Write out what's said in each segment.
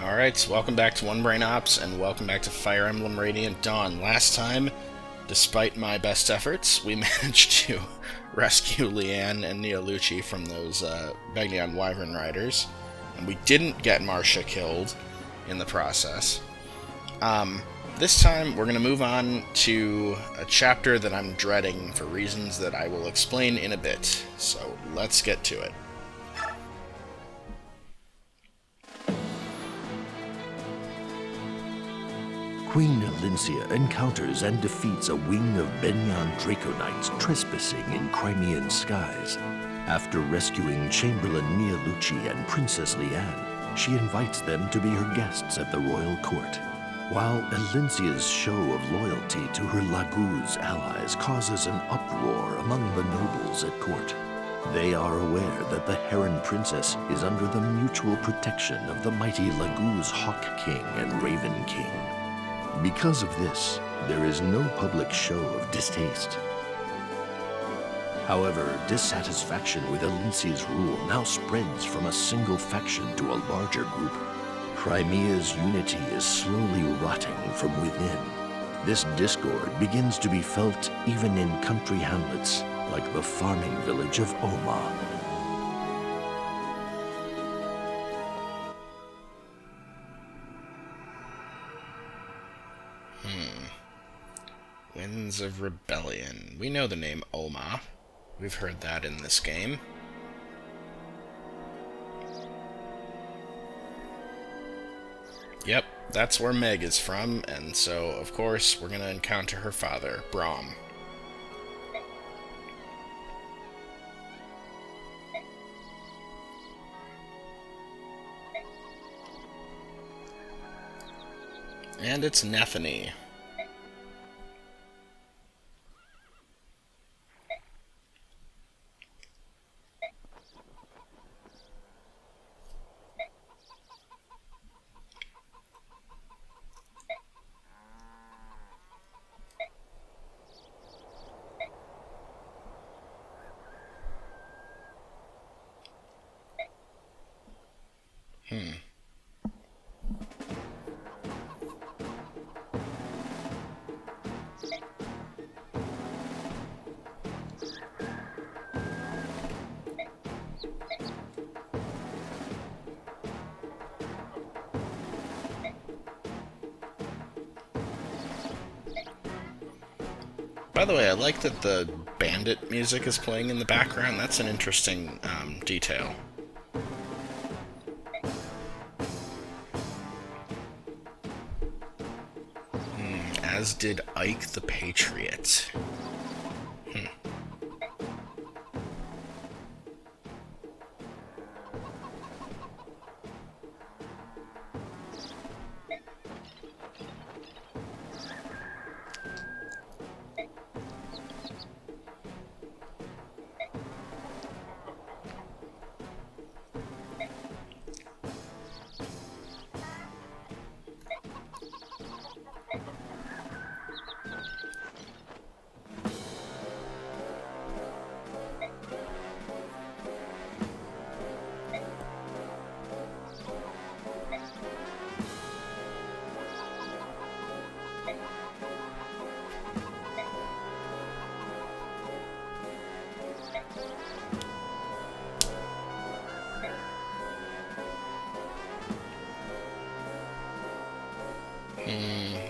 Alright, so welcome back to One Brain Ops, and welcome back to Fire Emblem Radiant Dawn. Last time, despite my best efforts, we managed to rescue Leanne and Neolucci from those Begnion Wyvern Riders, and we didn't get Marcia killed in the process. This time, we're going to move on to a chapter that I'm dreading for reasons that I will explain in a bit, so let's get to it. Queen Alincia encounters and defeats a wing of Begnion Draconites trespassing in Crimean skies. After rescuing Chamberlain Neolucci and Princess Leanne, she invites them to be her guests at the royal court. While Alincia's show of loyalty to her Laguz allies causes an uproar among the nobles at court, they are aware that the Heron Princess is under the mutual protection of the mighty Laguz Hawk King and Raven King. Because of this, there is no public show of distaste. However, dissatisfaction with Alincia's rule now spreads from a single faction to a larger group. Crimea's unity is slowly rotting from within. This discord begins to be felt even in country hamlets like the farming village of Oma. Winds of Rebellion. We know the name Oma. We've heard that in this game. Yep, that's where Meg is from, and so, of course, we're gonna encounter her father, Braum. And it's Nethany. By the way, I like that the bandit music is playing in the background. That's an interesting detail. As did Ike the Patriot.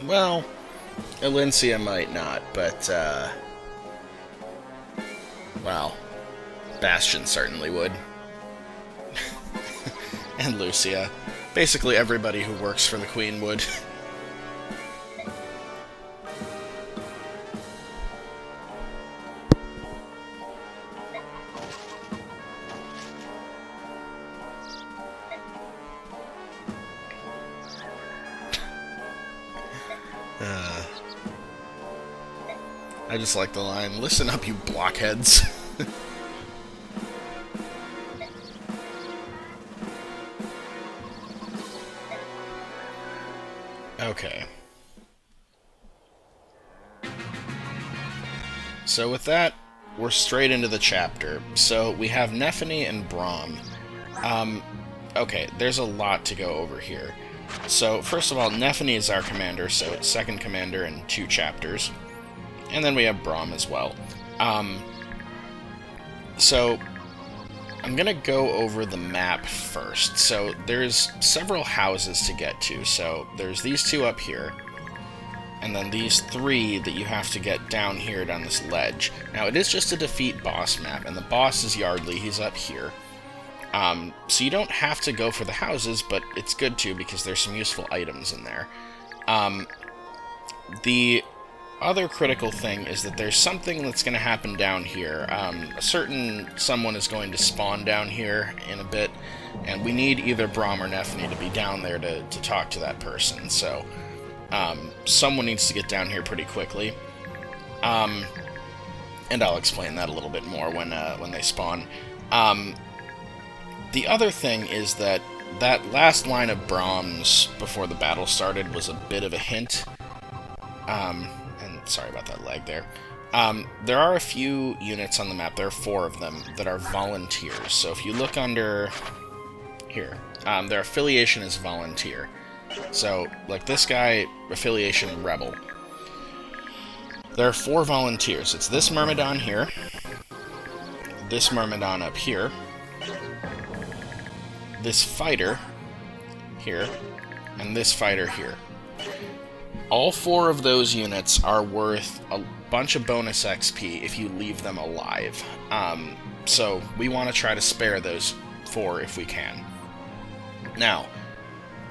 Well, Alincia might not, but, well, Bastion certainly would. And Lucia. Basically everybody who works for the Queen would. I just like the line, "Listen up, you blockheads." Okay. So with that, we're straight into the chapter. So we have Nethany and Braum. Okay, there's a lot to go over here. So, first of all, Nephany is our commander, so it's second commander in 2 chapters. And then we have Braum as well. So, I'm going to go over the map first. So, there's several houses to get to. So, there's these 2 up here. And then these 3 that you have to get down here on this ledge. Now, it is just a defeat boss map, and the boss is Yardley. He's up here. So you don't have to go for the houses, but it's good to because there's some useful items in there. The other critical thing is that there's something that's going to happen down here. A certain someone is going to spawn down here in a bit, and we need either Braum or Nephany to be down there to talk to that person. So someone needs to get down here pretty quickly. And I'll explain that a little bit more when they spawn. The other thing is that last line of Braum's before the battle started was a bit of a hint. And sorry about that lag there. There are a few units on the map, there are 4 of them, that are volunteers. So if you look under here, their affiliation is volunteer. So, like this guy, affiliation rebel. There are 4 volunteers. It's this Myrmidon here, this Myrmidon up here, this fighter here, and this fighter here. All 4 of those units are worth a bunch of bonus XP if you leave them alive. So we want to try to spare those 4 if we can. Now,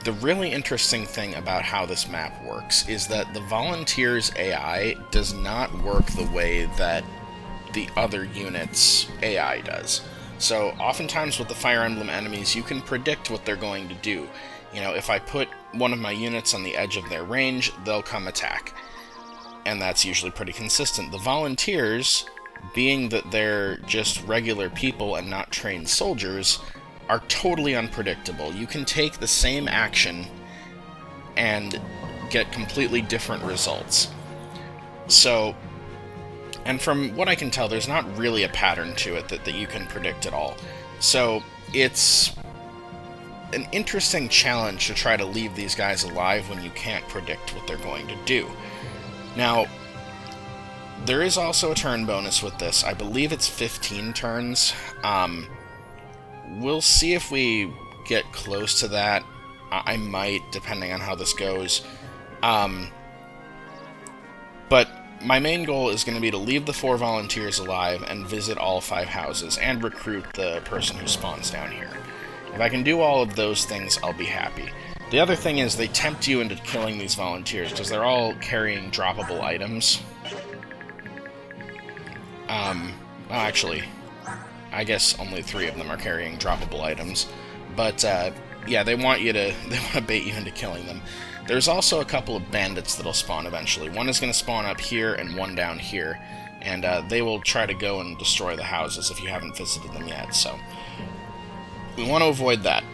the really interesting thing about how this map works is that the Volunteers' AI does not work the way that the other units' AI does. So, oftentimes with the Fire Emblem enemies, you can predict what they're going to do. You know, if I put one of my units on the edge of their range, they'll come attack. And that's usually pretty consistent. The Volunteers, being that they're just regular people and not trained soldiers, are totally unpredictable. You can take the same action and get completely different results. So, and from what I can tell, there's not really a pattern to it that you can predict at all. So, it's an interesting challenge to try to leave these guys alive when you can't predict what they're going to do. Now, there is also a turn bonus with this. I believe it's 15 turns. We'll see if we get close to that. I might, depending on how this goes. But my main goal is going to be to leave the 4 volunteers alive and visit all 5 houses and recruit the person who spawns down here. If I can do all of those things, I'll be happy. The other thing is they tempt you into killing these volunteers because they're all carrying droppable items. Actually, I guess only 3 of them are carrying droppable items. But, yeah, they want to bait you into killing them. There's also a couple of bandits that'll spawn eventually. One is going to spawn up here and one down here. And they will try to go and destroy the houses if you haven't visited them yet, so we want to avoid that.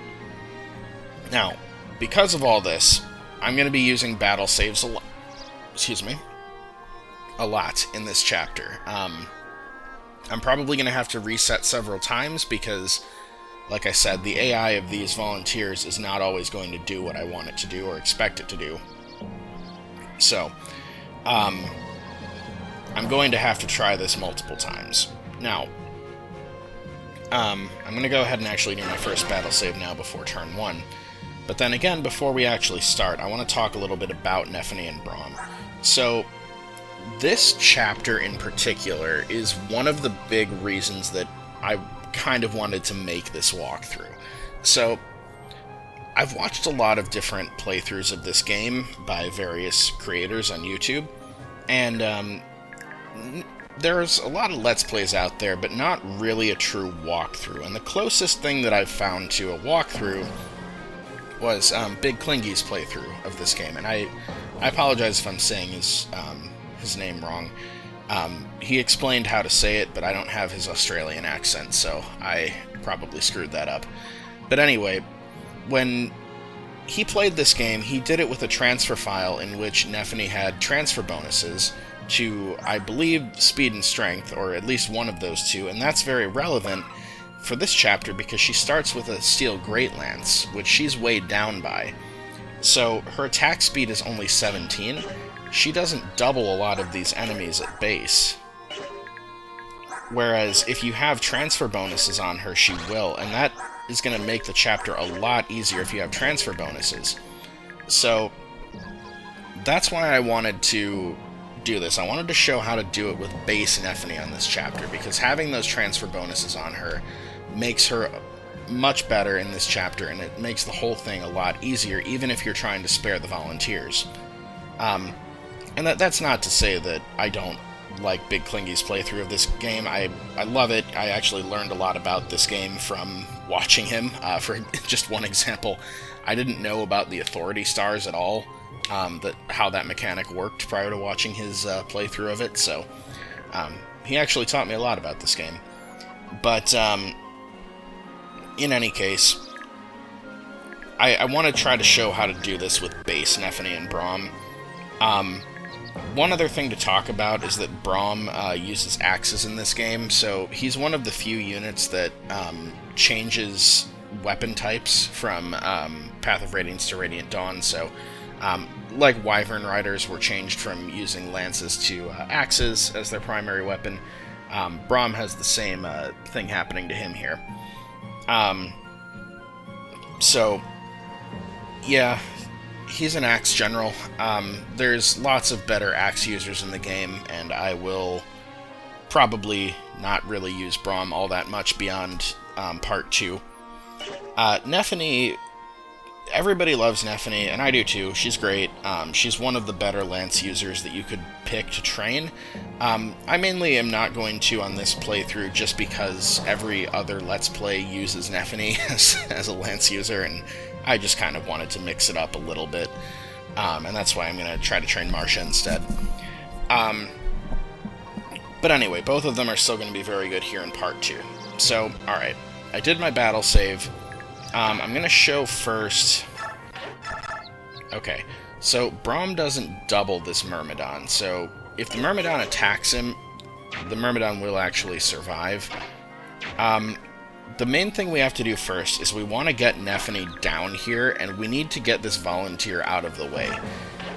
Now, because of all this, I'm going to be using battle saves a lot in this chapter. I'm probably going to have to reset several times because, like I said, the AI of these volunteers is not always going to do what I want it to do or expect it to do. So, I'm going to have to try this multiple times. Now, I'm going to go ahead and actually do my first battle save now before turn 1. But then again, before we actually start, I want to talk a little bit about Nephany and Braum. So, this chapter in particular is one of the big reasons that I kind of wanted to make this walkthrough. So, I've watched a lot of different playthroughs of this game by various creators on YouTube, and there's a lot of Let's Plays out there, but not really a true walkthrough. And the closest thing that I've found to a walkthrough was Big Klingy's playthrough of this game, and I apologize if I'm saying his name wrong. He explained how to say it, but I don't have his Australian accent, so I probably screwed that up. But anyway, when he played this game, he did it with a transfer file in which Nephany had transfer bonuses to, I believe, speed and strength, or at least one of those 2, and that's very relevant for this chapter because she starts with a steel great lance, which she's weighed down by. So her attack speed is only 17. She doesn't double a lot of these enemies at base. Whereas if you have transfer bonuses on her, she will, and that is going to make the chapter a lot easier if you have transfer bonuses. So that's why I wanted to do this. I wanted to show how to do it with base Nephany on this chapter, because having those transfer bonuses on her makes her much better in this chapter, and it makes the whole thing a lot easier, even if you're trying to spare the volunteers. And that's not to say that I don't like Big Klingy's playthrough of this game. I love it. I actually learned a lot about this game from watching him. For just one example, I didn't know about the authority stars at all, how that mechanic worked prior to watching his playthrough of it, so he actually taught me a lot about this game. But in any case, I want to try to show how to do this with base Nephany and Braum. One other thing to talk about is that Braum uses axes in this game, so he's one of the few units that changes weapon types from Path of Radiance to Radiant Dawn, so like Wyvern Riders were changed from using lances to axes as their primary weapon, Braum has the same thing happening to him here. So, yeah, he's an axe general. There's lots of better axe users in the game, and I will probably not really use Braum all that much beyond Part 2. Nephany, everybody loves Nephany, and I do too. She's great. She's one of the better lance users that you could pick to train. I mainly am not going to on this playthrough just because every other Let's Play uses Nephany as a lance user, and I just kind of wanted to mix it up a little bit, and that's why I'm going to try to train Marcia instead. But anyway, both of them are still going to be very good here in Part 2. So, alright, I did my battle save. I'm going to show first... Okay, so Braum doesn't double this Myrmidon, so if the Myrmidon attacks him, the Myrmidon will actually survive. The main thing we have to do first is we want to get Nephany down here, and we need to get this volunteer out of the way.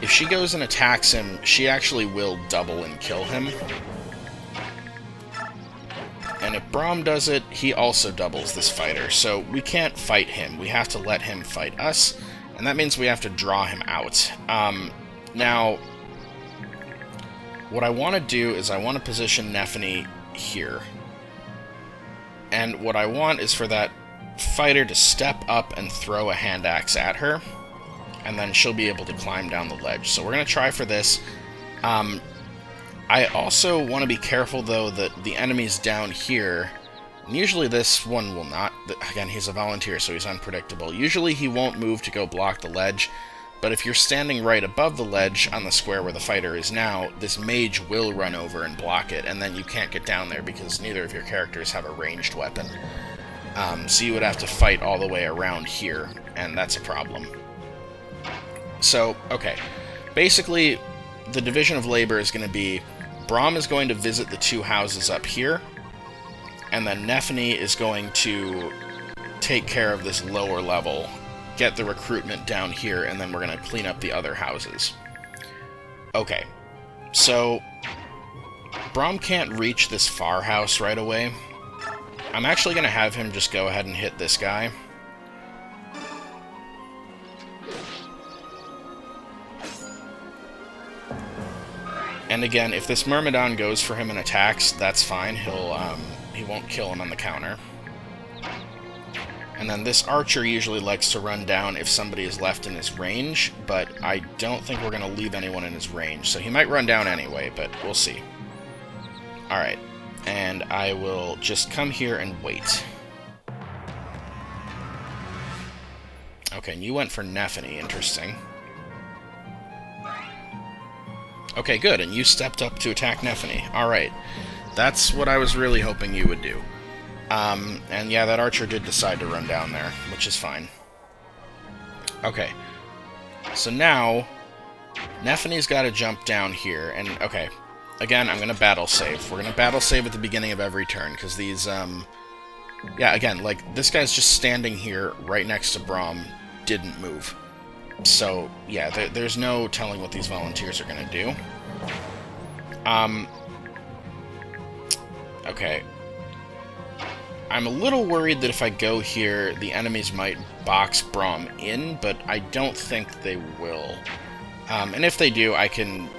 If she goes and attacks him, she actually will double and kill him. And if Braum does it, he also doubles this fighter, so we can't fight him. We have to let him fight us, and that means we have to draw him out. Now, what I want to do is I want to position Nephany here. And what I want is for that fighter to step up and throw a hand axe at her, and then she'll be able to climb down the ledge. So we're going to try for this. I also want to be careful, though, that the enemies down here, and usually this one will not, again, he's a volunteer, so he's unpredictable. Usually he won't move to go block the ledge, but if you're standing right above the ledge on the square where the fighter is now, this mage will run over and block it, and then you can't get down there because neither of your characters have a ranged weapon. So you would have to fight all the way around here, and that's a problem. So, okay. Basically, the division of labor is going to be Braum is going to visit the two houses up here, and then Nephany is going to take care of this lower level, get the recruitment down here, and then we're going to clean up the other houses. Okay, so Braum can't reach this far house right away. I'm actually going to have him just go ahead and hit this guy. And again, if this Myrmidon goes for him and attacks, that's fine. He won't kill him on the counter. And then this archer usually likes to run down if somebody is left in his range, but I don't think we're going to leave anyone in his range. So he might run down anyway, but we'll see. Alright, and I will just come here and wait. Okay, and you went for Nephany, interesting. Okay, good, and you stepped up to attack Nephany. Alright, that's what I was really hoping you would do. And yeah, that archer did decide to run down there, which is fine. Okay, so now, Nephany's got to jump down here, and okay, again, I'm going to battle save. We're going to battle save at the beginning of every turn, because these, yeah, again, like, this guy's just standing here right next to Braum, didn't move. So, yeah, there's no telling what these volunteers are going to do. Okay. I'm a little worried that if I go here, the enemies might box Braum in, but I don't think they will. And if they do, I can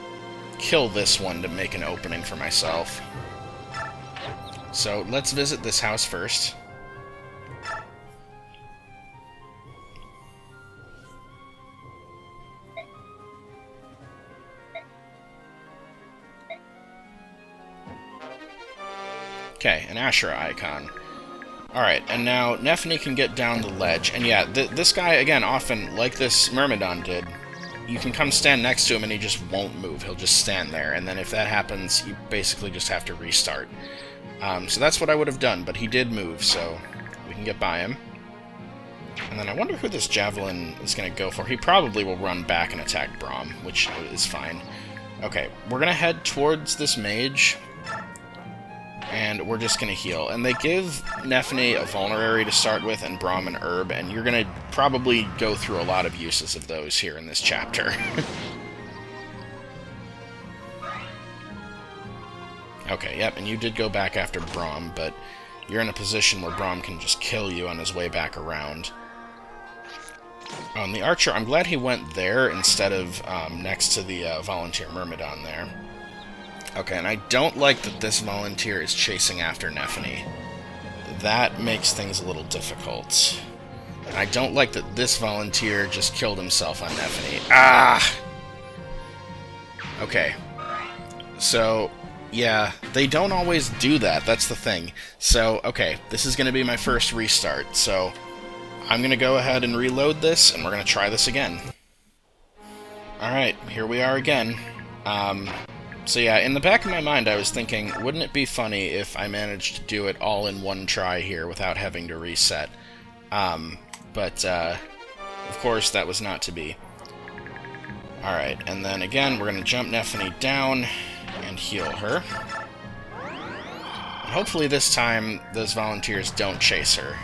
kill this one to make an opening for myself. So let's visit this house first. Okay, an Ashura icon. Alright, and now Nephany can get down the ledge. And yeah, this guy, again, often, like this Myrmidon did, you can come stand next to him and he just won't move. He'll just stand there. And then if that happens, you basically just have to restart. So that's what I would have done, but he did move, so we can get by him. And then I wonder who this Javelin is going to go for. He probably will run back and attack Braum, which is fine. Okay, we're going to head towards this mage, and we're just going to heal. And they give Nephany a Vulnerary to start with, and Braum an Herb, and you're going to probably go through a lot of uses of those here in this chapter. Okay, yep, and you did go back after Braum, but you're in a position where Braum can just kill you on his way back around. Oh, and the Archer, I'm glad he went there instead of next to the Volunteer Myrmidon there. Okay, and I don't like that this Volunteer is chasing after Nephany. That makes things a little difficult. And I don't like that this Volunteer just killed himself on Nephany. Ah! Okay. So, yeah, they don't always do that, that's the thing. So, okay, this is going to be my first restart, so I'm going to go ahead and reload this, and we're going to try this again. Alright, here we are again. So yeah, in the back of my mind I was thinking, wouldn't it be funny if I managed to do it all in one try here without having to reset? But of course that was not to be. Alright, and then again, we're going to jump Nephany down and heal her. And hopefully this time those volunteers don't chase her.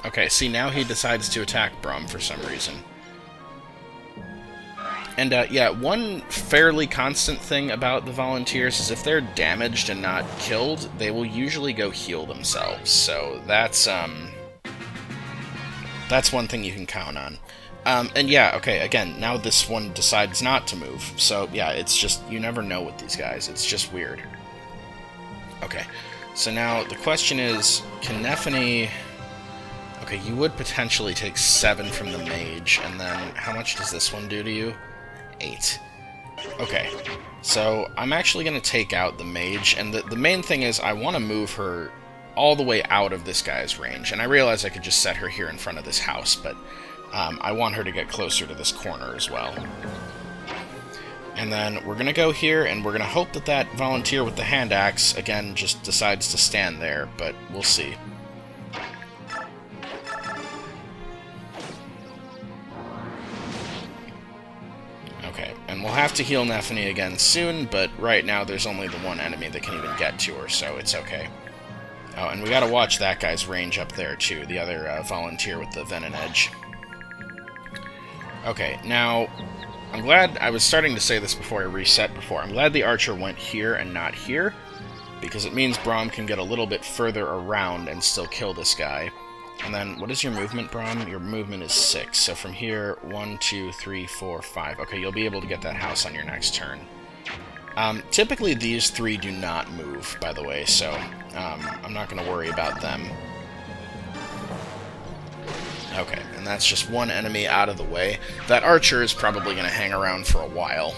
Okay, see, now he decides to attack Braum for some reason. And, yeah, one fairly constant thing about the volunteers is if they're damaged and not killed, they will usually go heal themselves. So that's one thing you can count on. And yeah, okay, again, now this one decides not to move. So, yeah, it's just, you never know with these guys. It's just weird. Okay, so now the question is, can Nephany... Okay, you would potentially take 7 from the mage, and then how much does this one do to you? 8. Okay, so I'm actually going to take out the mage, and the main thing is I want to move her all the way out of this guy's range, and I realize I could just set her here in front of this house, but I want her to get closer to this corner as well. And then we're going to go here, and we're going to hope that that volunteer with the hand axe, again, just decides to stand there, but we'll see. Okay, and we'll have to heal Nephany again soon, but right now there's only the one enemy that can even get to her, so it's okay. Oh, and we gotta watch that guy's range up there, too, the other volunteer with the Venom Edge. Okay, now, I'm glad, I was starting to say this before I reset before, I'm glad the Archer went here and not here, because it means Braum can get a little bit further around and still kill this guy. And then, what is your movement, Braum? Your movement is 6. So from here, 1, 2, 3, 4, 5. Okay, you'll be able to get that house on your next turn. Typically, these 3 do not move, by the way, so I'm not going to worry about them. Okay, and that's just one enemy out of the way. That Archer is probably going to hang around for a while.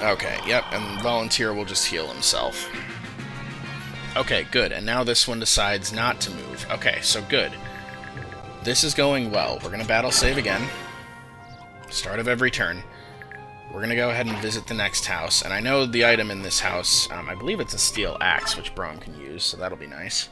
Okay, yep, and Volunteer will just heal himself. Okay, good, and now this one decides not to move. Okay, so good. This is going well. We're going to battle save again. Start of every turn. we're going to go ahead and visit the next house. And I know the item in this house, I believe it's a steel axe, which Braum can use, so that'll be nice.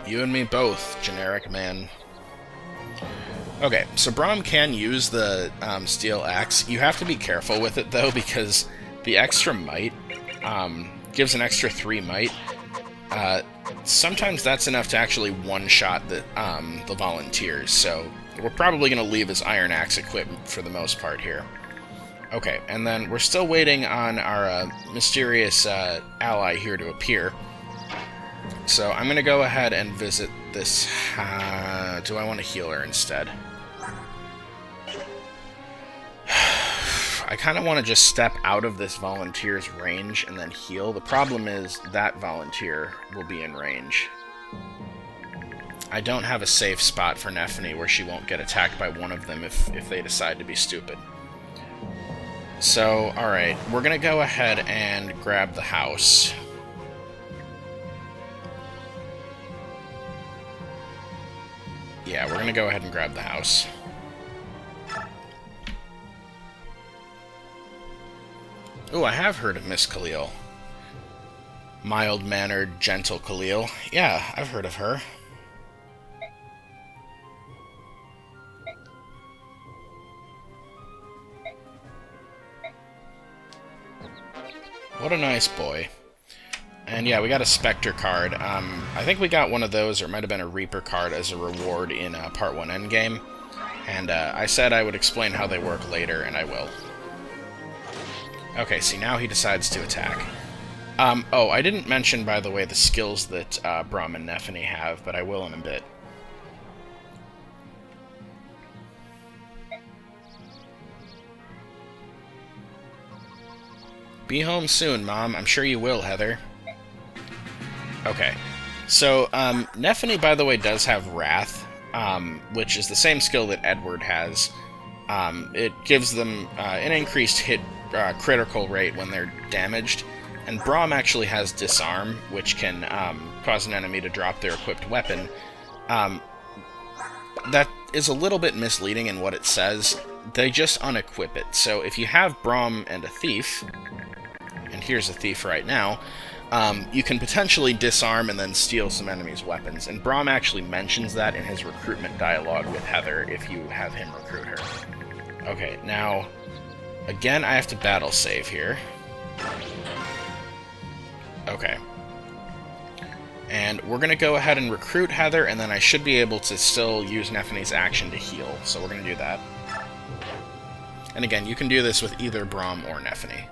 You and me both, generic man. Okay, so Braum can use the steel axe. You have to be careful with it, though, because the extra might gives an extra 3 might. Sometimes that's enough to actually one-shot the volunteers, so we're probably going to leave his iron axe equipped for the most part here. Okay, and then we're still waiting on our mysterious ally here to appear. So I'm going to go ahead and visit this... do I want to heal her instead? I kind of want to just step out of this volunteer's range and then heal. The problem is that volunteer will be in range. I don't have a safe spot for Nephany where she won't get attacked by one of them if they decide to be stupid. So, alright, we're going to go ahead and grab the house. Yeah, we're going to go ahead and grab the house. Ooh, I have heard of Miss Khalil. Mild-mannered, gentle Khalil. Yeah, I've heard of her. What a nice boy. And yeah, we got a Spectre card. I think we got one of those, or it might have been a Reaper card as a reward in Part 1 Endgame. And I said I would explain how they work later, and I will. Okay, see, now he decides to attack. Oh, I didn't mention, by the way, the skills that Braum and Nephany have, but I will in a bit. Be home soon, Mom. I'm sure you will, Heather. Okay. So, Nephany, by the way, does have Wrath, which is the same skill that Edward has. It gives them an increased hit critical rate when they're damaged, and Braum actually has Disarm, which can cause an enemy to drop their equipped weapon. That is a little bit misleading in what it says. They just unequip it. So if you have Braum and a Thief, and here's a Thief right now, you can potentially disarm and then steal some enemies' weapons. And Braum actually mentions that in his recruitment dialogue with Heather, if you have him recruit her. Okay, now, again, I have to battle save here. Okay. And we're going to go ahead and recruit Heather, and then I should be able to still use Nephany's action to heal. So we're going to do that. And again, you can do this with either Braum or Nephany.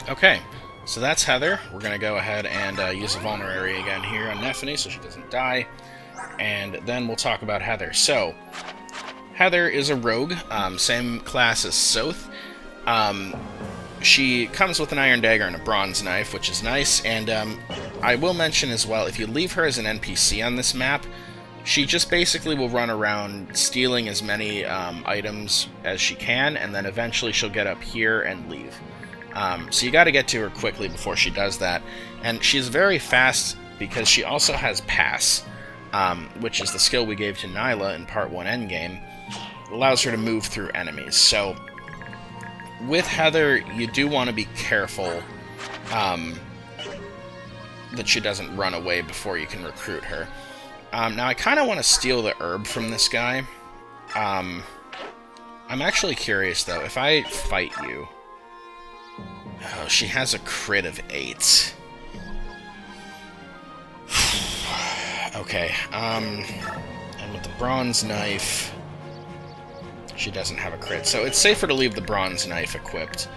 Okay, so that's Heather. We're going to go ahead and use a vulnerary again here on Nephany so she doesn't die. And then we'll talk about Heather. So, Heather is a rogue, same class as Soth. She comes with an iron dagger and a bronze knife, which is nice. And I will mention as well, if you leave her as an NPC on this map, she just basically will run around stealing as many items as she can, and then eventually she'll get up here and leave. So you got to get to her quickly before she does that. And she's very fast because she also has Pass, which is the skill we gave to Nyla in Part 1 Endgame. It allows her to move through enemies. So with Heather, you do want to be careful that she doesn't run away before you can recruit her. Now, I kind of want to steal the herb from this guy. I'm actually curious, though. If I fight you... Oh, she has a crit of 8. Okay, and with the bronze knife... She doesn't have a crit, so it's safer to leave the bronze knife equipped.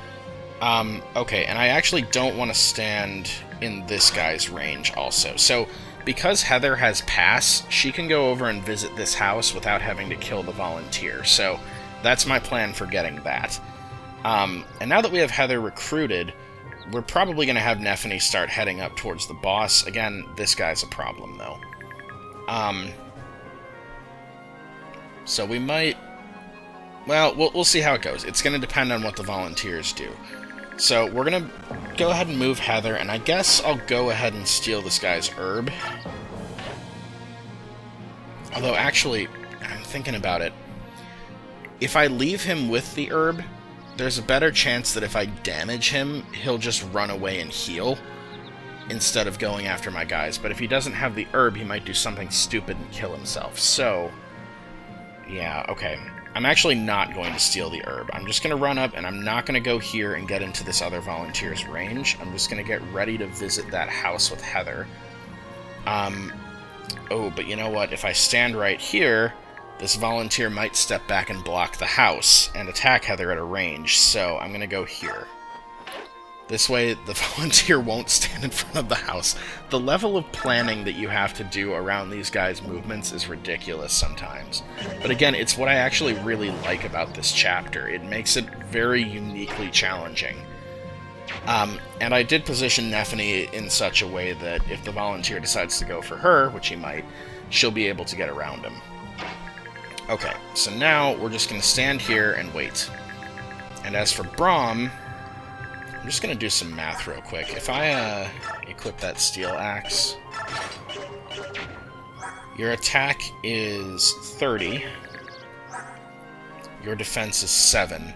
Okay, and I actually don't want to stand in this guy's range also. So, because Heather has pass, she can go over and visit this house without having to kill the volunteer. So, that's my plan for getting that. And now that we have Heather recruited, we're probably going to have Nephany start heading up towards the boss. Again, this guy's a problem, though. So we might... Well, we'll see how it goes. It's going to depend on what the volunteers do. So we're going to go ahead and move Heather, and I guess I'll go ahead and steal this guy's herb. Although, actually, I'm thinking about it. If I leave him with the herb, there's a better chance that if I damage him, he'll just run away and heal, instead of going after my guys. But if he doesn't have the herb, he might do something stupid and kill himself. So, yeah, okay. I'm actually not going to steal the herb. I'm just going to run up, and I'm not going to go here and get into this other volunteer's range. I'm just going to get ready to visit that house with Heather. Oh, but you know what? If I stand right here, this volunteer might step back and block the house and attack Heather at a range, so I'm going to go here. This way, the volunteer won't stand in front of the house. The level of planning that you have to do around these guys' movements is ridiculous sometimes. But again, it's what I actually really like about this chapter. It makes it very uniquely challenging. And I did position Nephany in such a way that if the volunteer decides to go for her, which he might, she'll be able to get around him. Okay, so now we're just going to stand here and wait. And as for Braum, I'm just going to do some math real quick. If I equip that steel axe, your attack is 30, your defense is 7,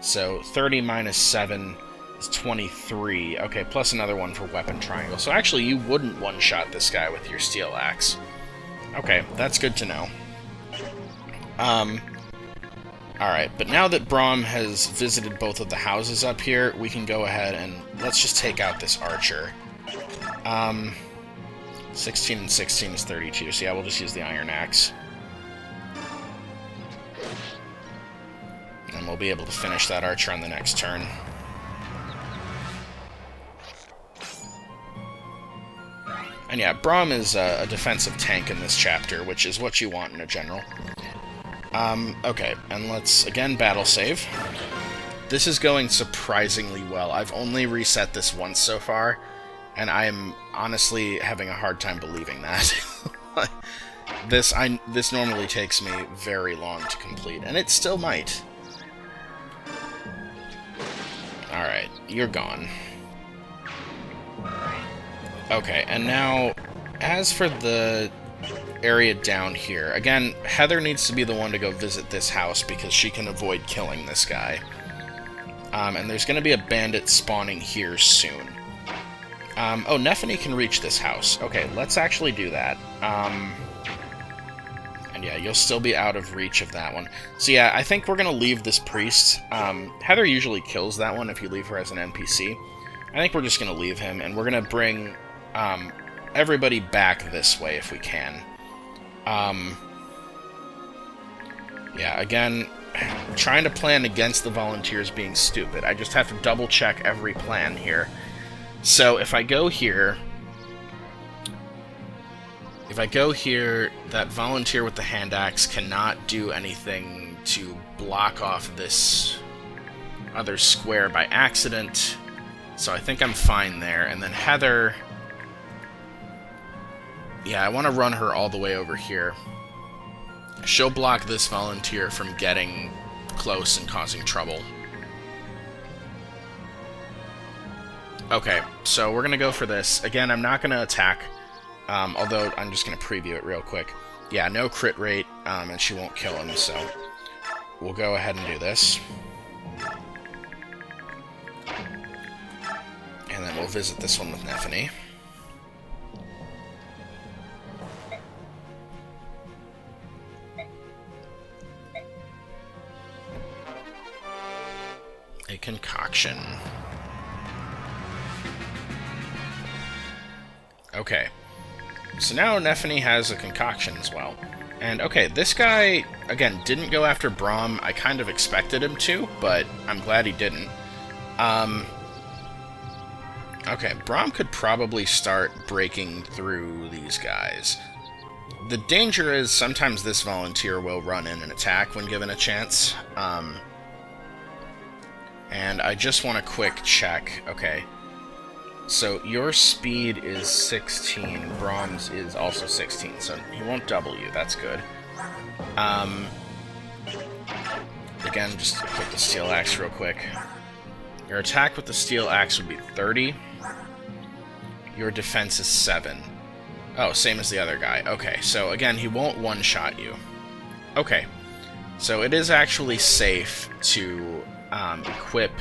so 30 minus 7 is 23. Okay, plus another one for weapon triangle. So actually, you wouldn't one-shot this guy with your steel axe. Okay, that's good to know. Alright, but now that Braum has visited both of the houses up here, we can go ahead and let's just take out this archer. 16 and 16 is 32, so yeah, we'll just use the iron axe. And we'll be able to finish that archer on the next turn. And yeah, Braum is a defensive tank in this chapter, which is what you want in a general. Okay, and let's, again, battle save. This is going surprisingly well. I've only reset this once so far, and I am honestly having a hard time believing that. This normally takes me very long to complete, and it still might. Alright, you're gone. Okay, and now, as for the area down here, again, Heather needs to be the one to go visit this house because she can avoid killing this guy. And there's going to be a bandit spawning here soon. Oh, Nephany can reach this house. Okay, let's actually do that. And yeah, you'll still be out of reach of that one. So yeah, I think we're going to leave this priest. Heather usually kills that one if you leave her as an NPC. I think we're just going to leave him, and we're going to bring everybody back this way if we can. Yeah, again, trying to plan against the volunteers being stupid. I just have to double-check every plan here. So if I go here... If I go here, that volunteer with the hand axe cannot do anything to block off this other square by accident. So I think I'm fine there. And then Heather... Yeah, I want to run her all the way over here. She'll block this volunteer from getting close and causing trouble. Okay, so we're going to go for this. Again, I'm not going to attack, although I'm just going to preview it real quick. Yeah, no crit rate, and she won't kill him, so we'll go ahead and do this. And then we'll visit this one with Nephany. A concoction. Okay. So now Nephany has a concoction as well. And okay, this guy, again, didn't go after Braum. I kind of expected him to, but I'm glad he didn't. Okay, Braum could probably start breaking through these guys. The danger is sometimes this volunteer will run in and attack when given a chance. And I just want a quick check. Okay. So your speed is 16, Braum's is also 16, so he won't double you, that's good. Again, just equip the Steel Axe real quick. Your attack with the Steel Axe would be 30. Your defense is 7. Oh, same as the other guy. Okay, so again, he won't one-shot you. Okay, so it is actually safe to equip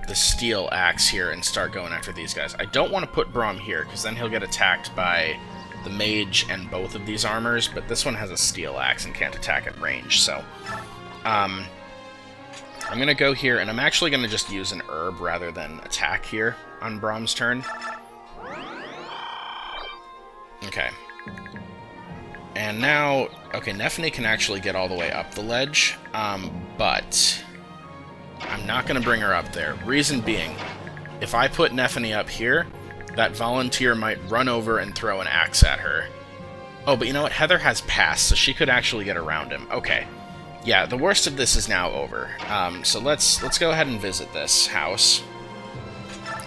the Steel Axe here and start going after these guys. I don't want to put Braum here, because then he'll get attacked by the Mage and both of these armors, but this one has a Steel Axe and can't attack at range, so... I'm going to go here, and I'm actually going to just use an herb rather than attack here on Braum's turn. Okay. And now... Okay, Nephany can actually get all the way up the ledge, but... I'm not going to bring her up there. Reason being, if I put Nephany up here, that volunteer might run over and throw an axe at her. Oh, but you know what? Heather has pass, so she could actually get around him. Okay. Yeah, the worst of this is now over. So let's go ahead and visit this house.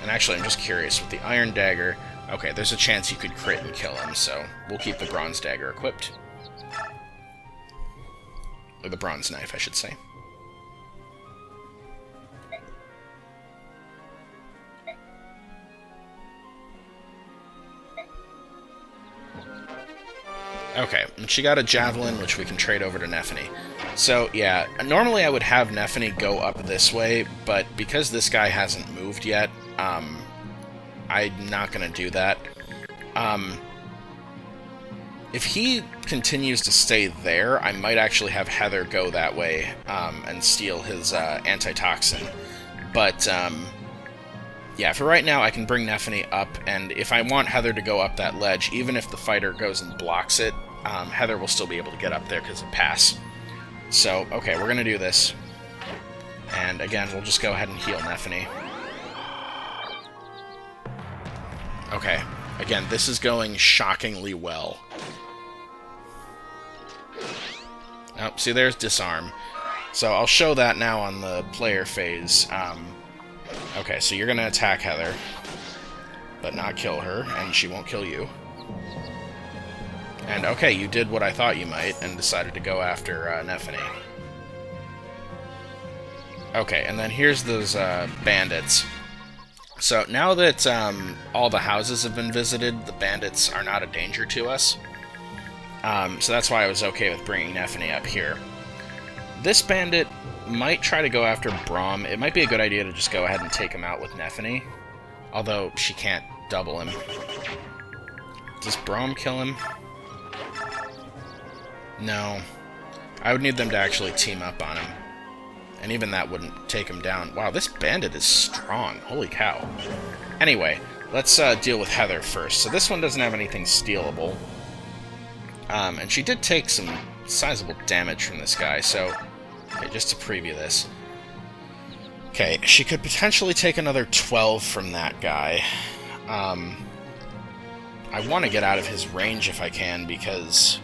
And actually, I'm just curious, with the Iron Dagger... Okay, there's a chance you could crit and kill him, so we'll keep the Bronze Dagger equipped. Or the Bronze Knife, I should say. Okay, and she got a Javelin, which we can trade over to Nephany. So, yeah, normally I would have Nephany go up this way, but because this guy hasn't moved yet, I'm not going to do that. If he continues to stay there, I might actually have Heather go that way and steal his antitoxin. But, yeah, for right now, I can bring Nephany up, and if I want Heather to go up that ledge, even if the fighter goes and blocks it, Heather will still be able to get up there because of pass. So, okay, we're going to do this. And again, we'll just go ahead and heal Nephany. Okay, again, this is going shockingly well. Oh, see, there's Disarm. So I'll show that now on the player phase. Okay, so you're going to attack Heather, but not kill her, and she won't kill you. And okay, you did what I thought you might, and decided to go after Nephany. Okay, and then here's those bandits. So now that all the houses have been visited, the bandits are not a danger to us. So that's why I was okay with bringing Nephany up here. This bandit might try to go after Braum. It might be a good idea to just go ahead and take him out with Nephany, although she can't double him. Does Braum kill him? No. I would need them to actually team up on him. And even that wouldn't take him down. Wow, this bandit is strong. Holy cow. Anyway, let's deal with Heather first. So this one doesn't have anything stealable. And she did take some sizable damage from this guy, so... Okay, just to preview this. Okay, she could potentially take another 12 from that guy. I want to get out of his range if I can, because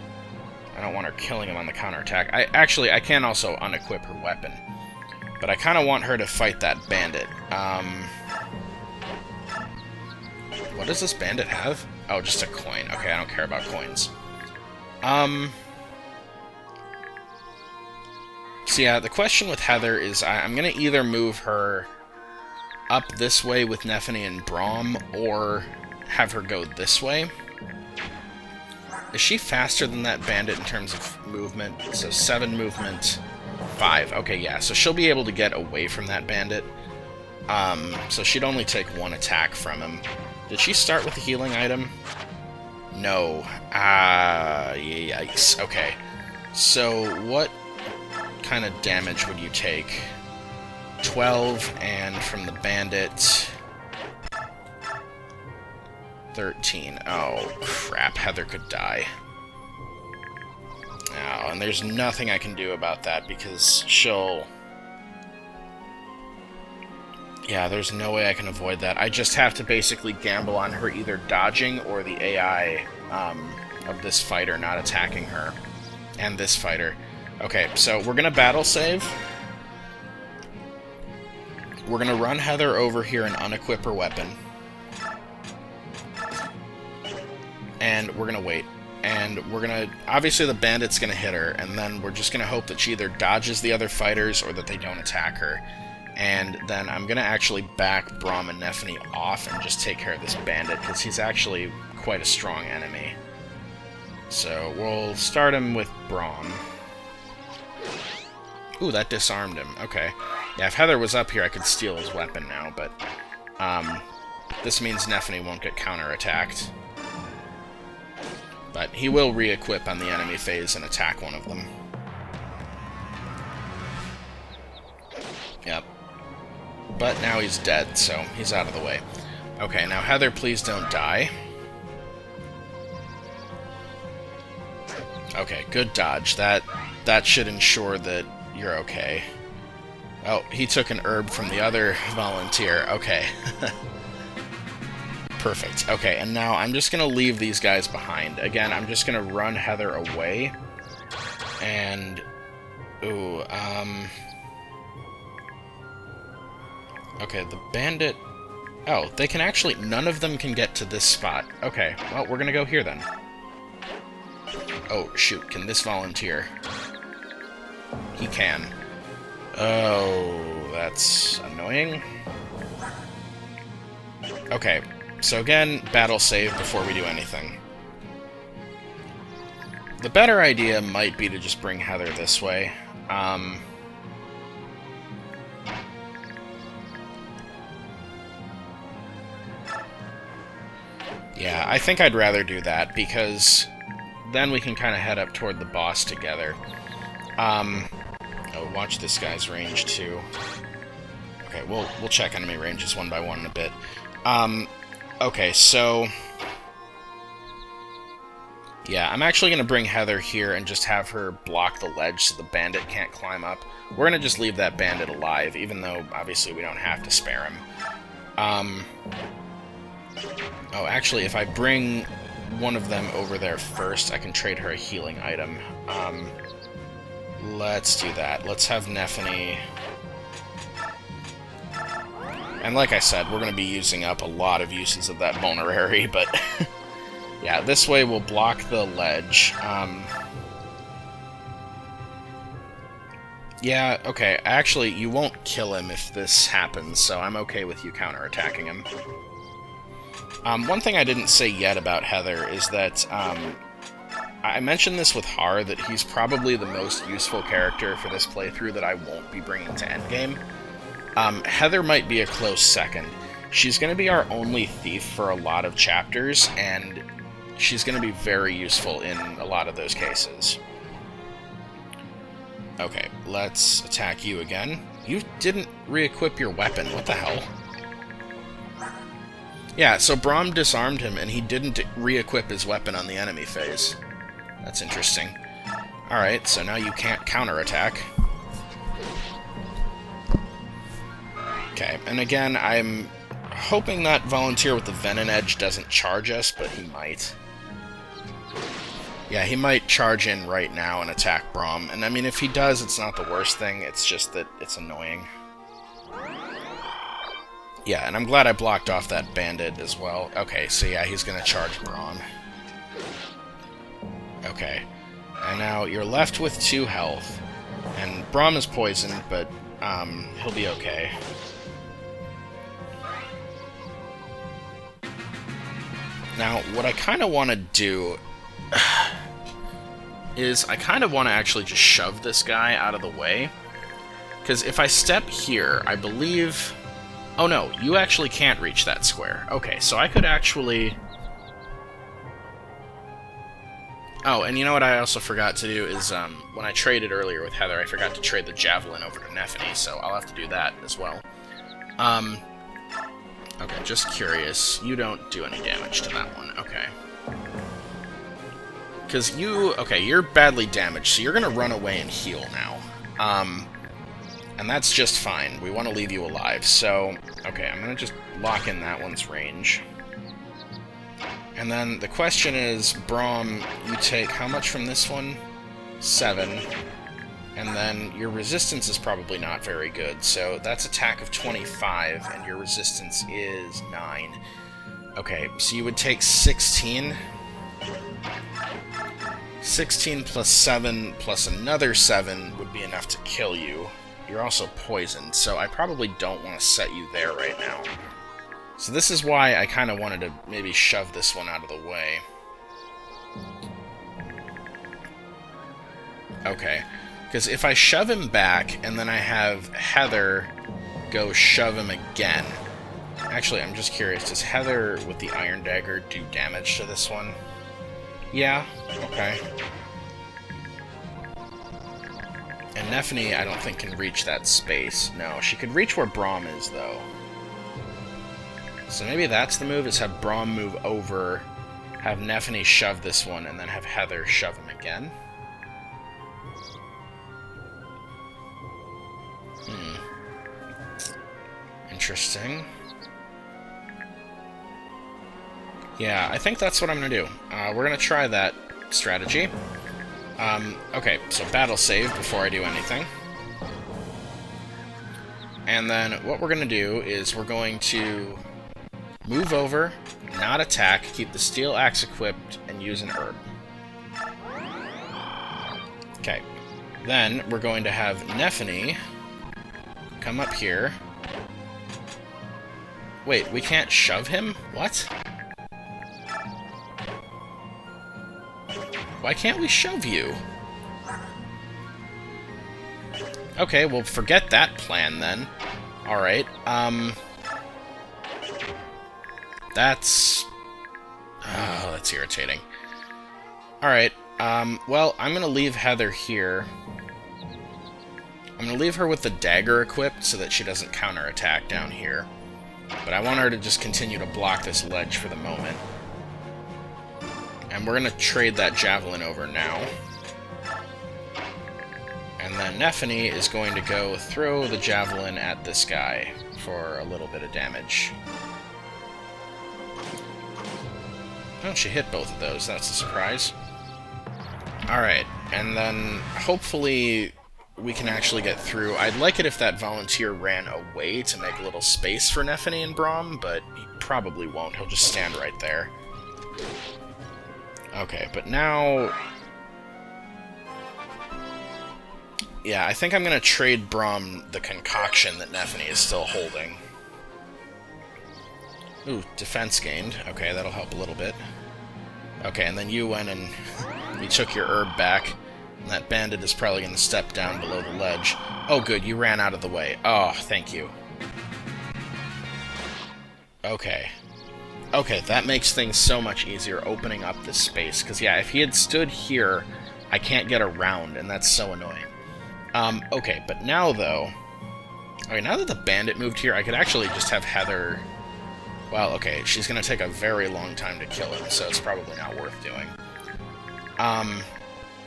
I don't want her killing him on the counterattack. I can also unequip her weapon. But I kind of want her to fight that bandit. What does this bandit have? Oh, just a coin. Okay, I don't care about coins. So yeah, the question with Heather is I'm going to either move her up this way with Nephany and Braum, or have her go this way. Is she faster than that bandit in terms of movement? So 7 movement, 5. Okay, yeah, so she'll be able to get away from that bandit. So she'd only take 1 attack from him. Did she start with a healing item? No. Yikes. Okay. So what kind of damage would you take? 12, and from the bandit... 13. Oh, crap. Heather could die. Oh, and there's nothing I can do about that because she'll... Yeah, there's no way I can avoid that. I just have to basically gamble on her either dodging or the AI of this fighter not attacking her. And this fighter. Okay, so we're going to battle save. We're going to run Heather over here and unequip her weapon. And we're going to wait. And we're going to... Obviously the bandit's going to hit her, and then we're just going to hope that she either dodges the other fighters or that they don't attack her. And then I'm going to actually back Braum and Nephany off and just take care of this bandit, because he's actually quite a strong enemy. So we'll start him with Braum. Ooh, that disarmed him. Okay. Yeah, if Heather was up here, I could steal his weapon now, but this means Nephany won't get counterattacked. But he will re-equip on the enemy phase and attack one of them. Yep. But now he's dead, so he's out of the way. Okay, now Heather, please don't die. Okay, good dodge. That should ensure that you're okay. Oh, he took an herb from the other volunteer. Okay. Perfect. Okay, and now I'm just going to leave these guys behind. Again, I'm just going to run Heather away. And... Ooh, okay, the bandit... Oh, they can actually... None of them can get to this spot. Okay, well, we're gonna go here then. Oh, shoot, can this volunteer? He can. Oh, that's annoying. Okay, so again, battle save before we do anything. The better idea might be to just bring Heather this way. Yeah, I think I'd rather do that, because then we can kind of head up toward the boss together. Oh, watch this guy's range, too. Okay, we'll check enemy ranges one by one in a bit. Okay, so... Yeah, I'm actually going to bring Heather here and just have her block the ledge so the bandit can't climb up. We're going to just leave that bandit alive, even though, obviously, we don't have to spare him. Oh, actually, if I bring one of them over there first, I can trade her a healing item. Let's do that. Let's have Nephany... And like I said, we're going to be using up a lot of uses of that vulnerary, but... yeah, this way we'll block the ledge. Yeah, okay. Actually, you won't kill him if this happens, so I'm okay with you counterattacking him. One thing I didn't say yet about Heather is that, I mentioned this with Har, that he's probably the most useful character for this playthrough that I won't be bringing to endgame. Heather might be a close second. She's going to be our only thief for a lot of chapters, and she's going to be very useful in a lot of those cases. Okay, let's attack you again. You didn't re-equip your weapon. What the hell? Yeah, so Braum disarmed him, and he didn't re-equip his weapon on the enemy phase. That's interesting. Alright, so now you can't counterattack. Okay, and again, I'm hoping that volunteer with the Venom Edge doesn't charge us, but he might. Yeah, he might charge in right now and attack Braum. And I mean, if he does, it's not the worst thing, it's just that it's annoying. Yeah, and I'm glad I blocked off that bandit as well. Okay, so yeah, he's gonna charge Braum. Okay. And now you're left with 2 health. And Braum is poisoned, but he'll be okay. Now, what I kind of want to do is I kind of want to actually just shove this guy out of the way. Because if I step here, I believe... Oh no, you actually can't reach that square. Okay, so I could actually... Oh, and you know what I also forgot to do is, when I traded earlier with Heather, I forgot to trade the Javelin over to Nephany, so I'll have to do that as well. Okay, just curious. You don't do any damage to that one. Okay. Because okay, you're badly damaged, so you're going to run away and heal now. And that's just fine. We want to leave you alive, so... Okay, I'm going to just lock in that one's range. And then the question is, Braum, you take how much from this one? 7. And then your resistance is probably not very good, so that's attack of 25, and your resistance is 9. Okay, so you would take 16. 16 plus 7 plus another 7 would be enough to kill you. You're also poisoned, so I probably don't want to set you there right now. So this is why I kind of wanted to maybe shove this one out of the way. Okay, because if I shove him back, and then I have Heather go shove him again... Actually, I'm just curious, does Heather with the Iron Dagger do damage to this one? Yeah, okay. And Nephany, I don't think, can reach that space. No, she could reach where Braum is, though. So maybe that's the move, is have Braum move over, have Nephany shove this one, and then have Heather shove him again. Interesting. Yeah, I think that's what I'm going to do. We're going to try that strategy. Okay, so battle save before I do anything. And then what we're going to do is we're going to move over, not attack, keep the steel axe equipped, and use an herb. Okay. Then we're going to have Nephany come up here. Wait, we can't shove him? What? Why can't we shove you? Okay, well, forget that plan, then. Alright, that's... Oh, that's irritating. Alright, well, I'm gonna leave Heather here. I'm gonna leave her with the dagger equipped so that she doesn't counterattack down here. But I want her to just continue to block this ledge for the moment. And we're going to trade that javelin over now. And then Nephany is going to go throw the javelin at this guy for a little bit of damage. Oh, she hit both of those. That's a surprise. Alright, and then hopefully we can actually get through. I'd like it if that volunteer ran away to make a little space for Nephany and Braum, but he probably won't. He'll just stand right there. Okay, but now... Yeah, I think I'm going to trade Braum the concoction that Nephany is still holding. Ooh, defense gained. Okay, that'll help a little bit. Okay, and then you went and you took your herb back. And that bandit is probably going to step down below the ledge. Oh, good, you ran out of the way. Oh, thank you. Okay. Okay, that makes things so much easier, opening up this space. Because, yeah, if he had stood here, I can't get around, and that's so annoying. Okay, but now, though... Okay, now that the bandit moved here, I could actually just have Heather... Well, okay, she's going to take a very long time to kill him, so it's probably not worth doing.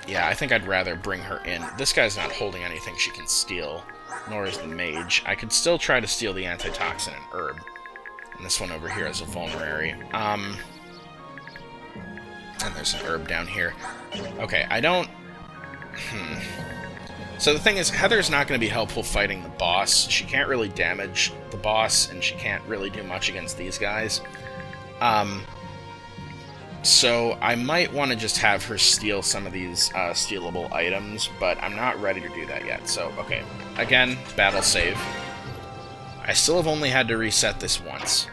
Yeah, I think I'd rather bring her in. This guy's not holding anything she can steal, nor is the mage. I could still try to steal the antitoxin and herb. And this one over here is a vulnerary. And there's an herb down here. Okay, I don't... So the thing is, Heather's not going to be helpful fighting the boss. She can't really damage the boss, and she can't really do much against these guys. So I might want to just have her steal some of these stealable items, but I'm not ready to do that yet. So, okay. Again, battle save. I still have only had to reset this once.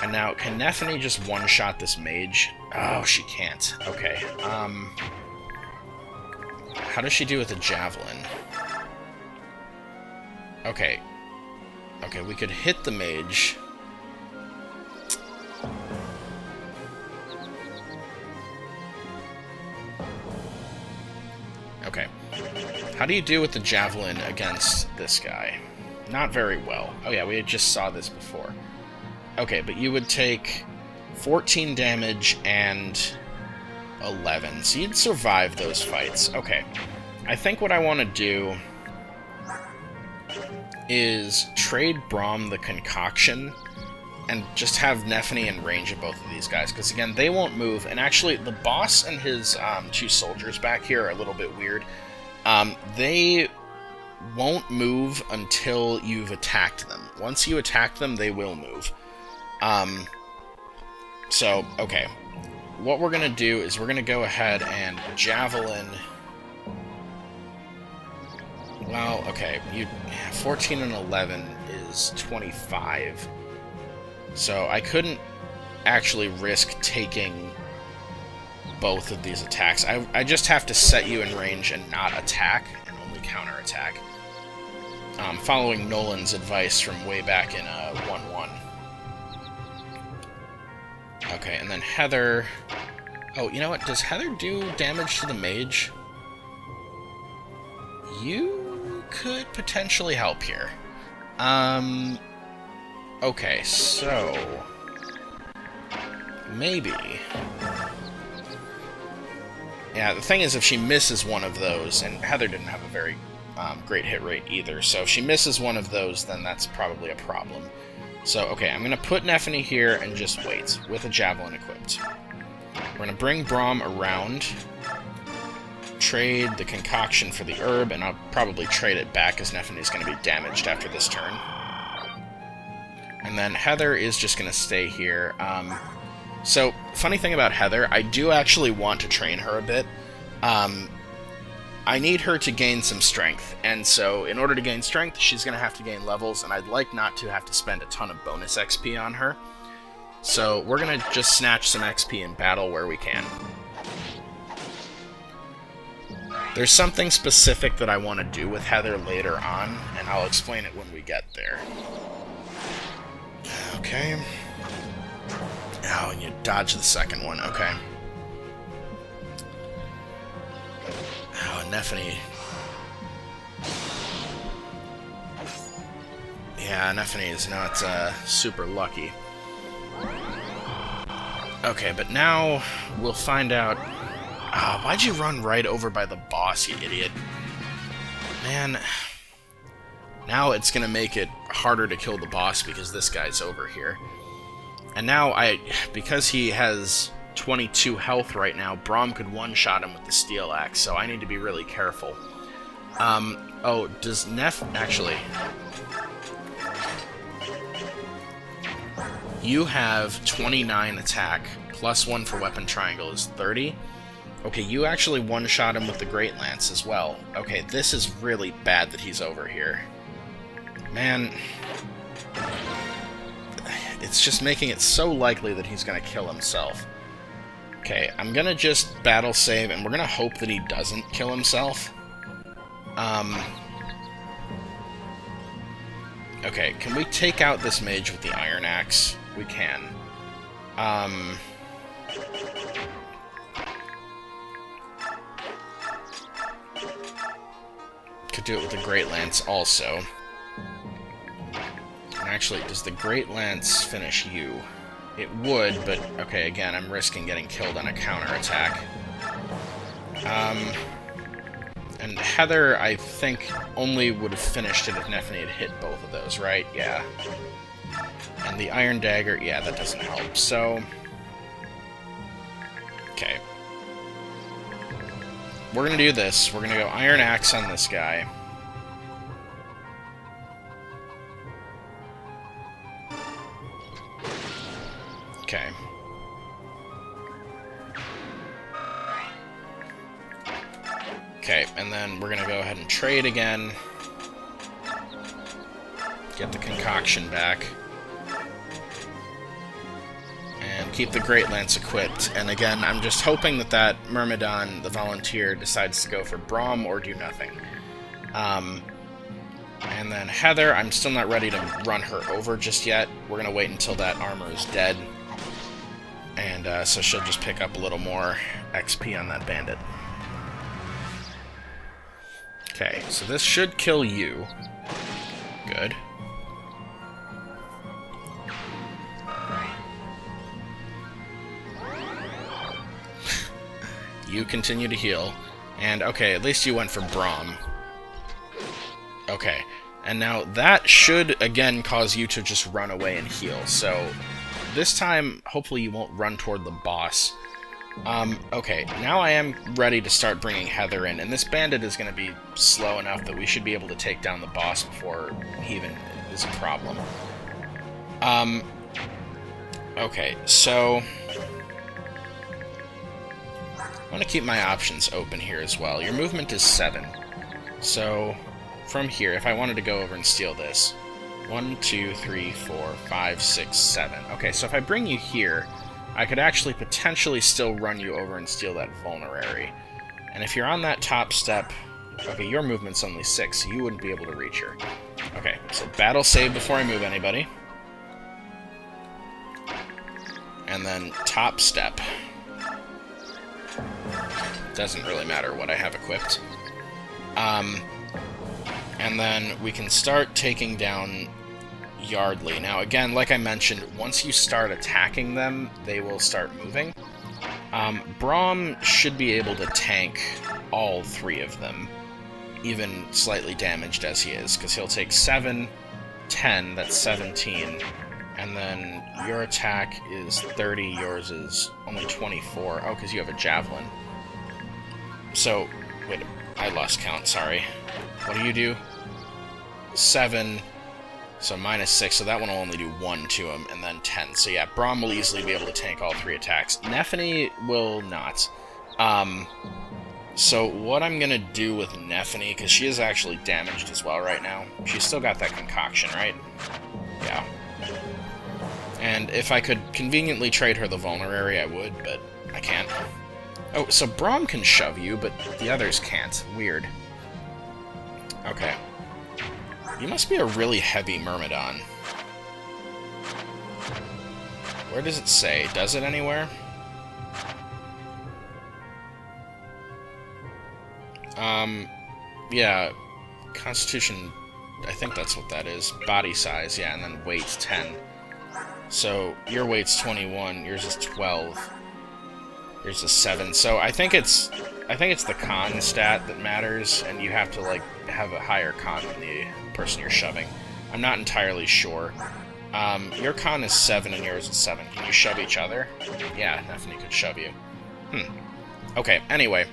And now, can Nephany just one-shot this mage? Oh, she can't. Okay. How does she do with the javelin? Okay. Okay, we could hit the mage. Okay. How do you do with the javelin against this guy? Not very well. Oh yeah, we just saw this before. Okay, but you would take 14 damage and 11. So you'd survive those fights. Okay. I think what I want to do is trade Braum the Concoction and just have Nephany in range of both of these guys, because again, they won't move, and actually, the boss and his 2 soldiers back here are a little bit weird. They won't move until you've attacked them. Once you attack them, they will move. So, okay. What we're going to do is we're going to go ahead and Javelin... Well, okay, 14 and 11 is 25. So I couldn't actually risk taking both of these attacks. I just have to set you in range and not attack, and only counterattack. Following Nolan's advice from way back in 1-1. Okay, and then Heather... Oh, you know what? Does Heather do damage to the mage? You could potentially help here. Okay, so... maybe... Yeah, the thing is, if she misses one of those, and Heather didn't have a very great hit rate either, so if she misses one of those, then that's probably a problem. So, okay, I'm going to put Nephany here and just wait, with a Javelin equipped. We're going to bring Braum around, trade the Concoction for the herb, and I'll probably trade it back, as Nephany's going to be damaged after this turn. And then Heather is just going to stay here. So, funny thing about Heather, I do actually want to train her a bit. I need her to gain some strength, and so in order to gain strength, she's going to have to gain levels, and I'd like not to have to spend a ton of bonus XP on her. So we're going to just snatch some XP in battle where we can. There's something specific that I want to do with Heather later on, and I'll explain it when we get there. Okay. Oh, and you dodge the second one, okay. Oh, Nephany. Yeah, Nephany is not super lucky. Okay, but now we'll find out... Oh, why'd you run right over by the boss, you idiot? Man. Now it's gonna make it harder to kill the boss because this guy's over here. And now because he has 22 health right now, Braum could one-shot him with the steel axe, so I need to be really careful. Oh, does actually... You have 29 attack, plus 1 for weapon triangle is 30. Okay, you actually one-shot him with the Great Lance as well. Okay, this is really bad that he's over here. Man... It's just making it so likely that he's going to kill himself. Okay, I'm going to just battle save, and we're going to hope that he doesn't kill himself. Okay, can we take out this mage with the Iron Axe? We can. Could do it with the Great Lance also. Actually, does the Great Lance finish you? It would, but okay, again, I'm risking getting killed on a counterattack. And Heather, I think, only would have finished it if Nephany had hit both of those, right? Yeah. And the Iron Dagger, yeah, that doesn't help, so... Okay. We're gonna do this. We're gonna go Iron Axe on this guy. Okay. Okay, and then we're gonna go ahead and trade again. Get the Concoction back. And keep the Great Lance equipped. And again, I'm just hoping that that Myrmidon, the Volunteer, decides to go for Braum or do nothing. And then Heather, I'm still not ready to run her over just yet. We're gonna wait until that armor is dead. And so she'll just pick up a little more XP on that bandit. Okay, so this should kill you. Good. you continue to heal. And, okay, at least you went for Braum. Okay. And now that should, again, cause you to just run away and heal. So this time, hopefully you won't run toward the boss. Okay, now I am ready to start bringing Heather in, and this bandit is going to be slow enough that we should be able to take down the boss before he even is a problem. Okay, so I want to keep my options open here as well. Your movement is 7, so from here, if I wanted to go over and steal this, 1, 2, 3, 4, 5, 6, 7. Okay, so if I bring you here, I could actually potentially still run you over and steal that vulnerary. And if you're on that top step, okay, your movement's only 6, so you wouldn't be able to reach her. Okay, so battle save before I move anybody. And then top step. Doesn't really matter what I have equipped. And then we can start taking down Yardley. Now, again, like I mentioned, once you start attacking them, they will start moving. Braum should be able to tank all 3 of them, even slightly damaged as he is, because he'll take 7, 10, that's 17, and then your attack is 30, yours is only 24. Oh, because you have a javelin. So, wait, I lost count, sorry. What do you do? 7, so minus 6, so that one will only do 1 to him, and then 10. So yeah, Braum will easily be able to tank all 3 attacks. Nephany will not. So what I'm going to do with Nephany, because she is actually damaged as well right now, she's still got that concoction, right? Yeah. And if I could conveniently trade her the vulnerary, I would, but I can't. Oh, so Braum can shove you, but the others can't. Weird. Okay. You must be a really heavy Myrmidon. Where does it say? Does it anywhere? Yeah. Constitution, I think that's what that is. Body size, yeah, and then weight 10. So, your weight's 21, yours is 12. Yours is 7. So, I think it's the con stat that matters, and you have to, like, have a higher con than the person you're shoving. I'm not entirely sure. Your con is 7 and yours is 7. Can you shove each other? Yeah, Nephany could shove you. Okay, anyway.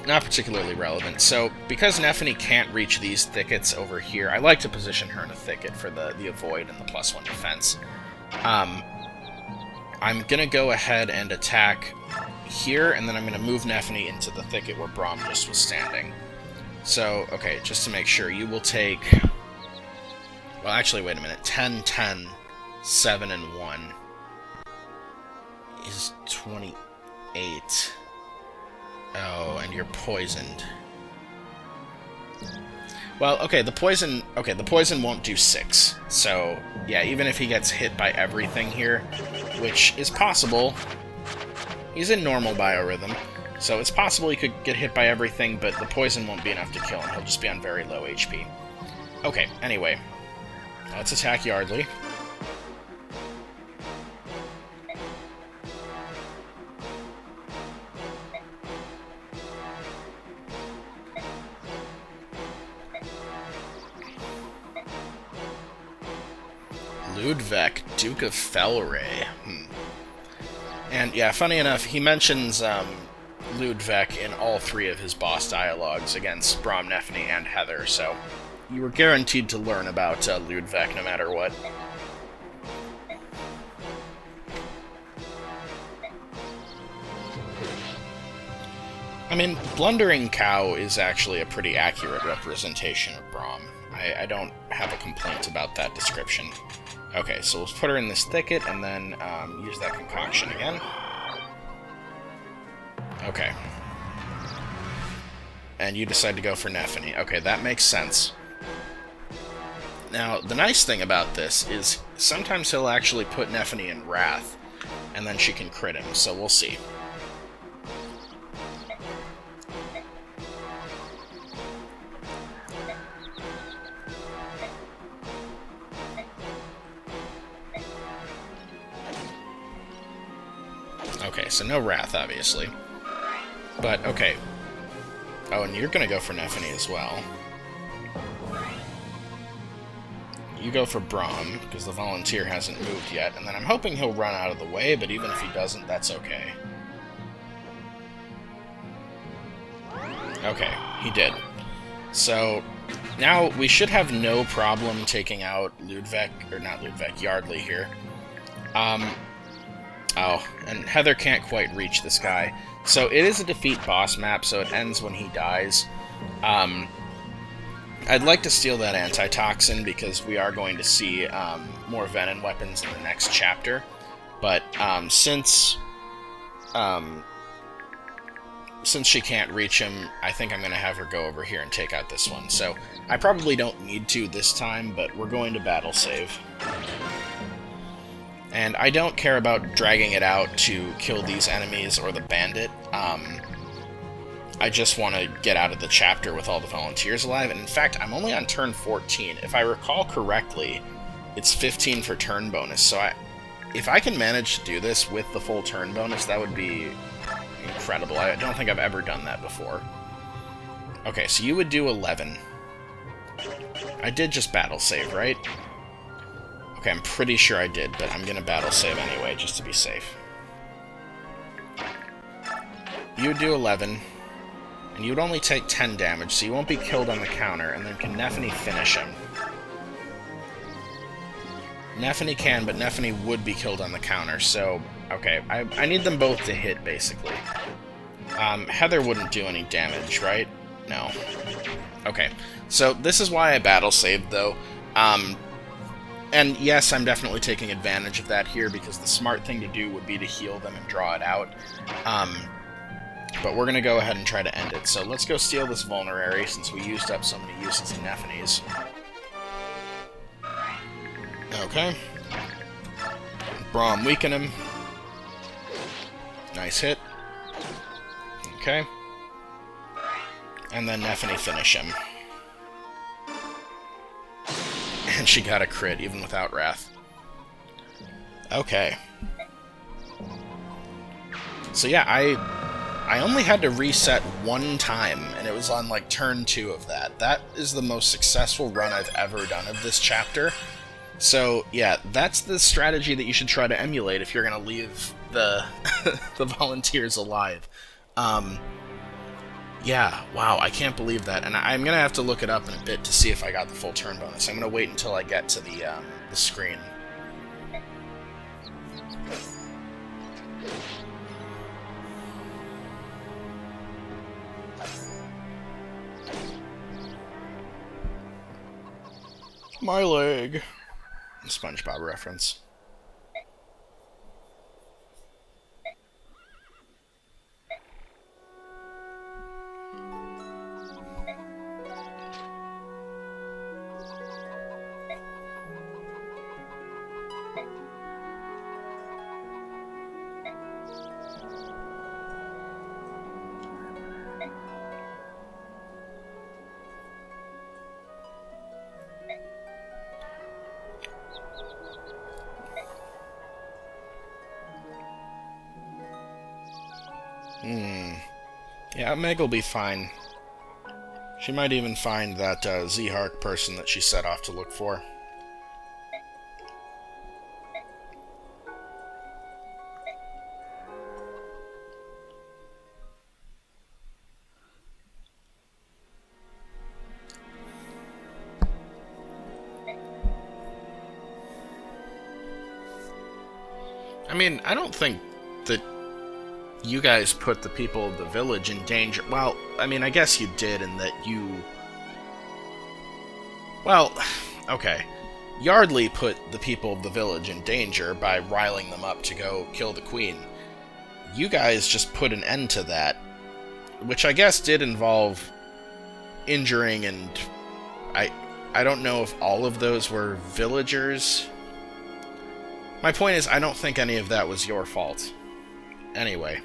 Not particularly relevant. So, because Nephany can't reach these thickets over here, I like to position her in a thicket for the avoid and the +1 defense. I'm gonna go ahead and attack here, and then I'm gonna move Nephany into the thicket where Braum just was standing. So, okay, just to make sure, you will take... Well, actually, wait a minute. 10, 10, 7, and 1 is 28. Oh, and you're poisoned. Well, okay, the poison won't do 6. So, yeah, even if he gets hit by everything here, which is possible, he's in normal biorhythm, so it's possible he could get hit by everything, but the poison won't be enough to kill him. He'll just be on very low HP. Okay, anyway, let's attack Yardley. Ludwig, Duke of Felray. And yeah, funny enough, he mentions Ludwig in all 3 of his boss dialogues against Braum, Nephany, and Heather, so you were guaranteed to learn about Ludwig no matter what. I mean, Blundering Cow is actually a pretty accurate representation of Braum. I don't have a complaint about that description. Okay, so let's put her in this thicket, and then use that concoction again. Okay. And you decide to go for Nephany. Okay, that makes sense. Now, the nice thing about this is sometimes he'll actually put Nephany in Wrath, and then she can crit him, so we'll see. Okay, so no Wrath, obviously. But, okay. Oh, and you're gonna go for Nephany as well. You go for Braum, because the Volunteer hasn't moved yet, and then I'm hoping he'll run out of the way, but even if he doesn't, that's okay. Okay, he did. So, now we should have no problem taking out Ludwig, or not Ludwig, Yardley here. Oh, and Heather can't quite reach this guy. So it is a defeat boss map, so it ends when he dies. I'd like to steal that antitoxin because we are going to see more venom weapons in the next chapter. But since she can't reach him, I think I'm going to have her go over here and take out this one. So I probably don't need to this time, but we're going to battle save. And I don't care about dragging it out to kill these enemies or the bandit. I just want to get out of the chapter with all the volunteers alive. And in fact, I'm only on turn 14. If I recall correctly, it's 15 for turn bonus. So if I can manage to do this with the full turn bonus, that would be incredible. I don't think I've ever done that before. Okay, so you would do 11. I did just battle save, right? Okay, I'm pretty sure I did, but I'm going to battle save anyway, just to be safe. You would do 11, and you would only take 10 damage, so you won't be killed on the counter, and then can Nephany finish him? Nephany can, but Nephany would be killed on the counter, so... Okay, I need them both to hit, basically. Heather wouldn't do any damage, right? No. Okay, so this is why I battle saved, though. And yes, I'm definitely taking advantage of that here, because the smart thing to do would be to heal them and draw it out. But we're going to go ahead and try to end it. So let's go steal this Vulnerary, since we used up so many uses of Nephany's. Okay. Braum weaken him. Nice hit. Okay. And then Nephany finish him. And she got a crit, even without Wrath. Okay. So yeah, I only had to reset one time, and it was on, like, turn 2 of that. That is the most successful run I've ever done of this chapter. So, yeah, that's the strategy that you should try to emulate if you're going to leave the, the volunteers alive. Yeah, wow, I can't believe that. And I'm going to have to look it up in a bit to see if I got the full turn bonus. I'm going to wait until I get to the screen. My leg. SpongeBob reference. Yeah, Meg will be fine. She might even find that Zhark person that she set off to look for. I mean, I don't think that you guys put the people of the village in danger. Well, I mean, I guess you did in that you... Well, okay. Yardley put the people of the village in danger by riling them up to go kill the queen. You guys just put an end to that, which I guess did involve injuring and... I don't know if all of those were villagers. My point is, I don't think any of that was your fault. Anyway.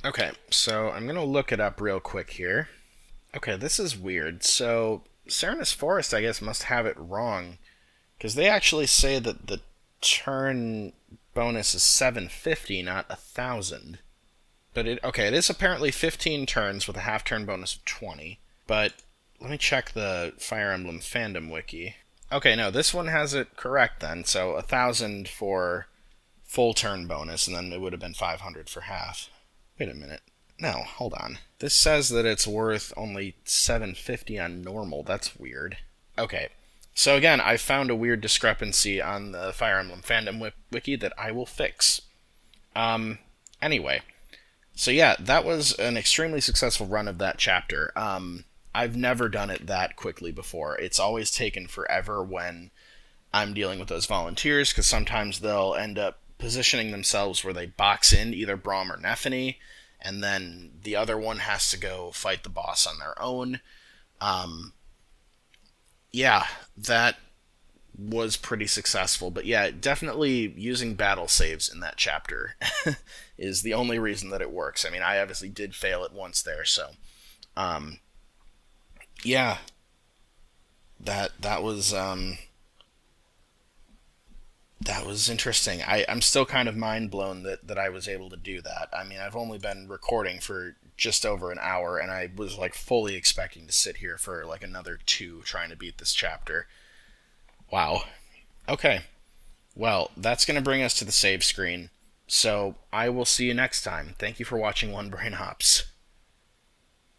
Okay, so I'm gonna look it up real quick here. Okay, this is weird. So Serenus Forest, I guess, must have it wrong because they actually say that the turn bonus is 750, not 1,000. But it is apparently 15 turns with a half turn bonus of 20. But let me check the Fire Emblem fandom wiki. Okay, no, this one has it correct then. So 1,000 for full turn bonus, and then it would have been 500 for half. Wait a minute. No, hold on. This says that it's worth only 750 on normal. That's weird. Okay. So again, I found a weird discrepancy on the Fire Emblem fandom wiki that I will fix. Anyway, so yeah, that was an extremely successful run of that chapter. I've never done it that quickly before. It's always taken forever when I'm dealing with those volunteers because sometimes they'll end up positioning themselves where they box in either Braum or Nephany, and then the other one has to go fight the boss on their own. Yeah, that was pretty successful. But yeah, definitely using battle saves in that chapter is the only reason that it works. I mean, I obviously did fail it once there, so yeah, that was interesting. I'm still kind of mind blown that I was able to do that. I mean, I've only been recording for just over an hour, and I was like fully expecting to sit here for like another two trying to beat this chapter. Wow. Okay. Well, that's going to bring us to the save screen. So I will see you next time. Thank you for watching One Brain Hops.